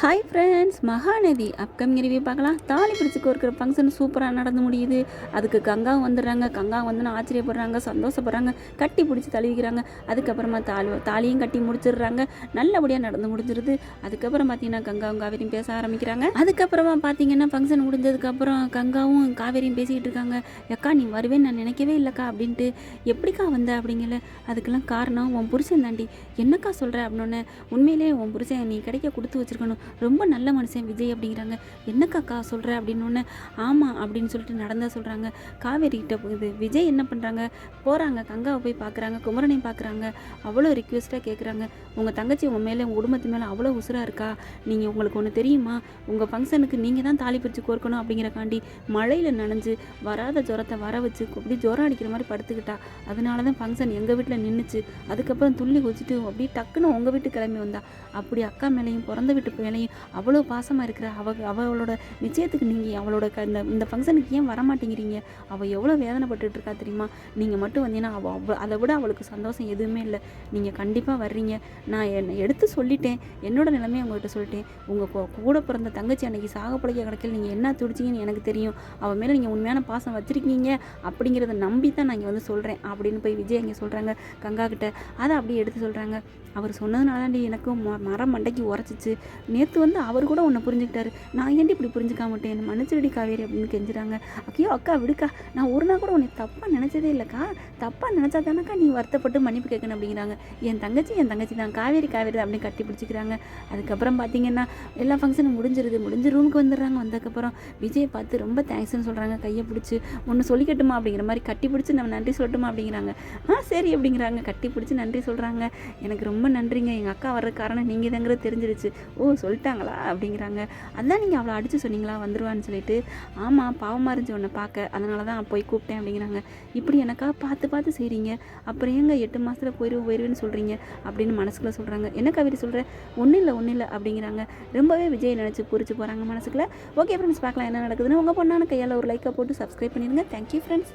Hi friends, Mahanadi upcoming review பார்க்கலாம். தாலி பிரிச்சு கோர்க்கிற ஃபங்க்ஷன் சூப்பராக நடந்து முடியுது. அதுக்கு கங்காவும் வந்துடுறாங்க. கங்கா வந்துன்னு ஆச்சரியப்படுறாங்க, சந்தோஷப்படுறாங்க, கட்டி பிடிச்சி தழுவிக்கிறாங்க. அதுக்கப்புறமா தாலியும் கட்டி முடிச்சிடுறாங்க. நல்லபடியாக நடந்து முடிஞ்சிருது. அதுக்கப்புறம் பார்த்தீங்கன்னா கங்காவும் காவேரியும் பேச ஆரம்பிக்கிறாங்க. அதுக்கப்புறமா பார்த்தீங்கன்னா ஃபங்க்ஷன் முடிஞ்சதுக்கப்புறம் கங்காவும் காவேரியும் பேசிக்கிட்டு இருக்காங்க. அக்கா நீ வருவேன்னு நான் நினைக்கவே இல்லைக்கா அப்படின்ட்டு. எப்படிக்கா வந்த அப்படிங்கல. அதுக்கெல்லாம் காரணம் உன் புருஷன் தாண்டி. என்னக்கா சொல்கிற அப்படின்னு. உண்மையிலே உன் புருஷன் நீ கிடைக்க கொடுத்து வச்சிருக்கணும். ரொம்ப நல்ல மனுஷன் விஜய் அப்படிங்கிறாங்க. என்னக்காக்கா சொல்கிற அப்படின்னு. ஆமாம் அப்படின்னு சொல்லிட்டு நடந்தால் சொல்கிறாங்க. காவேரி கிட்ட போகுது. விஜய் என்ன பண்ணுறாங்க, போகிறாங்க கங்காவை போய் பார்க்குறாங்க, குமரனையும் பார்க்குறாங்க. அவ்வளோ ரிக்வெஸ்ட்டாக கேட்குறாங்க. உங்கள் தங்கச்சி உங்கள் மேலே உங்கள் குடும்பத்து மேலே அவ்வளோ உசுராக இருக்கா, நீங்கள் உங்களுக்கு ஒன்று தெரியுமா, உங்கள் ஃபங்க்ஷனுக்கு நீங்கள் தான் தாலி பிரித்து கோர்க்கணும் அப்படிங்கிறக்காண்டி மழையில் நனைஞ்சு வராத ஜுரத்தை வர வச்சு அப்படி ஜுரம் அடிக்கிற மாதிரி படுத்துக்கிட்டா. அதனால தான் ஃபங்க்ஷன் எங்கள் வீட்டில் நின்றுச்சு. அதுக்கப்புறம் துள்ளி குதிச்சுட்டு அப்படியே டக்குன்னு உங்கள் வீட்டுக்கு கிளம்பி வந்தா. அப்படி அக்கா மேலேயும் பிறந்த வீட்டு மேலேயும் அவ்வளோ பாசமாக இருக்கிற அவளோட நிச்சயத்துக்கு நீங்கள் அவளோட இந்த ஃபங்க்ஷனுக்கு ஏன் வரமாட்டேங்கிறீங்க, அவள் எவ்வளோ வேதனைப்பட்டுட்டு இருக்கா தெரியுமா, நீங்கள் மட்டும் வந்தீங்கன்னா அதை விட அவளுக்கு சந்தோஷம் எதுவுமே இல்லை. நீங்கள் கண்டிப்பாக வர்றீங்க. நான் என்னை எடுத்து சொல்லிட்டேன், என்னோட நிலைமையை உங்கள்கிட்ட சொல்லிட்டேன். உங்கள் கூட பிறந்த தங்கச்சி அன்றைக்கி சாகப்பழைக்க கிடைக்கல, நீங்கள் என்ன துடிச்சிங்கன்னு எனக்கு தெரியும். அவள் மேலே நீங்கள் உண்மையான பாசம் வச்சுருக்கீங்க அப்படிங்கிறத நம்பி தான் நான் இங்கே வந்து சொல்கிறேன் அப்படின்னு போய் விஜய் இங்கே சொல்கிறாங்க கங்கா கிட்ட. அதை அப்படியே எடுத்து சொல்கிறாங்க. அவர் சொன்னதுனால தாண்டி எனக்கும் மரம் மண்டைக்கு உரைச்சிச்சு. நேற்று வந்து அவர் கூட உன்னை புரிஞ்சுக்கிட்டாரு, நான் ஏன்டி இப்படி புரிஞ்சுக்க மாட்டேன், என்ன மன்னிச்சிருடி காவேரி அப்படின்னு கெஞ்சுறாங்க. ஐயோ அக்கா விடுக்கா, நான் ஒரு நாள் கூட உன்னை தப்பாக நினச்சதே இல்லைக்கா, தப்பாக நினச்சா தானக்கா நீ வருத்தப்பட்டு மன்னிப்பு கேட்கணும் அப்படிங்கிறாங்க. என் தங்கச்சி தான், காவேரி அப்படின்னு கட்டி பிடிச்சிக்கிறாங்க. அதுக்கப்புறம் பார்த்தீங்கன்னா எல்லா ஃபங்க்ஷனும் முடிஞ்சு ரூமுக்கு வந்துடுறாங்க. வந்ததுக்கப்புறம் விஜயை பார்த்து ரொம்ப தேங்க்ஸ்ன்னு சொல்கிறாங்க. கையை பிடிச்சி ஒன்று சொல்லிக்கட்டுமா அப்படிங்கிற மாதிரி கட்டி பிடிச்சி நம்ம நன்றி சொல்லட்டுமா அப்படிங்கிறாங்க. சரி அப்படிங்கிறாங்க. கட்டி பிடிச்சி நன்றி சொல்கிறாங்க. எனக்கு ரொம்ப நன்றிங்க, எங்கள் அக்கா வர்ற காரணம் நீங்கள் தாங்கிறது தெரிஞ்சிருச்சு. ஓ சொல்லிட்டாங்களா அப்படிங்கிறாங்க. அதான் நீங்கள் அவளை அடித்து சொன்னீங்களா வந்துடுவான்னு சொல்லிட்டு. ஆமாம் பாவமாக இருந்துச்சு உன்னை பார்க்க, அதனால தான் போய் கூப்பிட்டேன் அப்படிங்கிறாங்க. இப்படி எனக்கா பார்த்து செய்கிறீங்க, அப்புறம் ஏங்க 8 மாதத்தில் போயிடுவேன்னு சொல்கிறீங்க அப்படின்னு மனசுக்குள்ளே சொல்கிறாங்க. என்ன காவேரி சொல்கிற, ஒன்றும் இல்லை அப்படிங்கிறாங்க. ரொம்பவே விஜய் நினச்சி புரிச்சு போகிறாங்க மனசுக்குள்ளே. ஓகே ஃப்ரெண்ட்ஸ், பார்க்கலாம் என்ன நடக்குதுன்னு. உங்கள் பொண்ணான கையால் ஒரு லைக்கை போட்டு சப்ஸ்கிரைப் பண்ணிடுங்க. Thank you friends.